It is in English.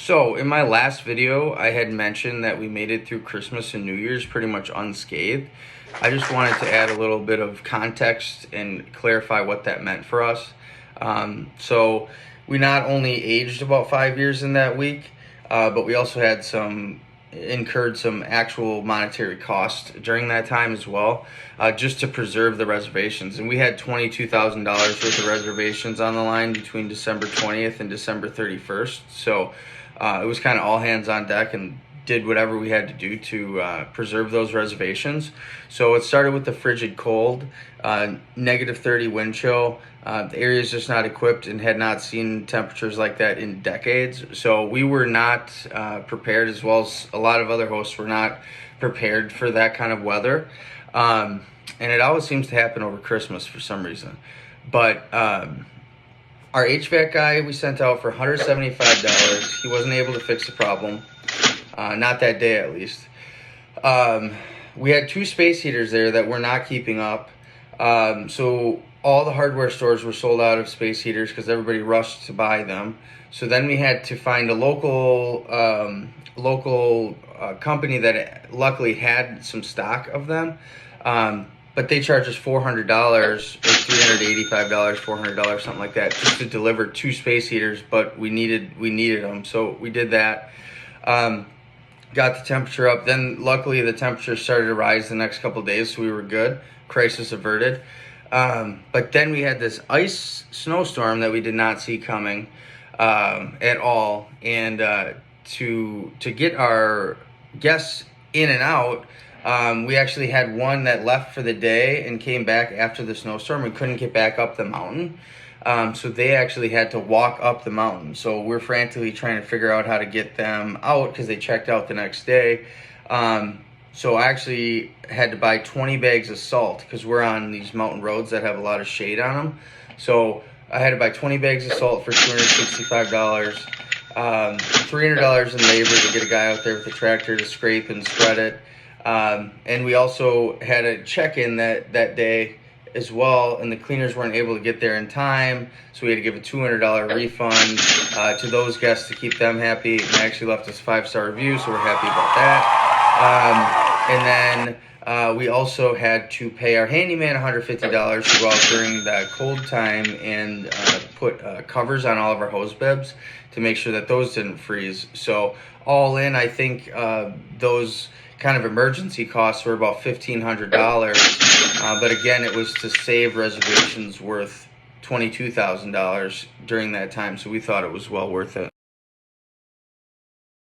So in my last video, I had mentioned that we made it through Christmas and New Year's pretty much unscathed. I just wanted to add a little bit of context and clarify what that meant for us. So we not only aged about 5 years in that week, but we also had incurred some actual monetary cost during that time as well, just to preserve the reservations. And we had $22,000 worth of reservations on the line between December 20th and December 31st. So it was kind of all hands on deck and did whatever we had to do to preserve those reservations. So it started with the frigid cold, -30 wind chill. The area is just not equipped and had not seen temperatures like that in decades. So we were not prepared, as well as a lot of other hosts were not prepared for that kind of weather. And it always seems to happen over Christmas for some reason. But our HVAC guy we sent out for $175. He wasn't able to fix the problem. Not that day, at least. We had 2 space heaters there that were not keeping up. So all the hardware stores were sold out of space heaters because everybody rushed to buy them. So then we had to find a local company that luckily had some stock of them. But they charged us $400 or $385, $400, something like that, just to deliver 2 space heaters. But we needed them, so we did that. Got the temperature up. Then luckily the temperature started to rise the next couple of days, so we were good. Crisis averted. But then we had this ice snowstorm that we did not see coming at all. And to get our guests in and out, we actually had one that left for the day and came back after the snowstorm and couldn't get back up the mountain. So they actually had to walk up the mountain. So we're frantically trying to figure out how to get them out because they checked out the next day. So I actually had to buy 20 bags of salt because we're on these mountain roads that have a lot of shade on them. So I had to buy 20 bags of salt for $265, $300 in labor to get a guy out there with a tractor to scrape and spread it. And we also had a check-in that day as well, and the cleaners weren't able to get there in time, so we had to give a $200 refund to those guests to keep them happy. And they actually left us a 5-star review, so we're happy about that. And then we also had to pay our handyman $150 to go out during that cold time and put covers on all of our hose bibs to make sure that those didn't freeze. So all in, I think those kind of emergency costs were about $1,500. But again, it was to save reservations worth $22,000 during that time, so we thought it was well worth it.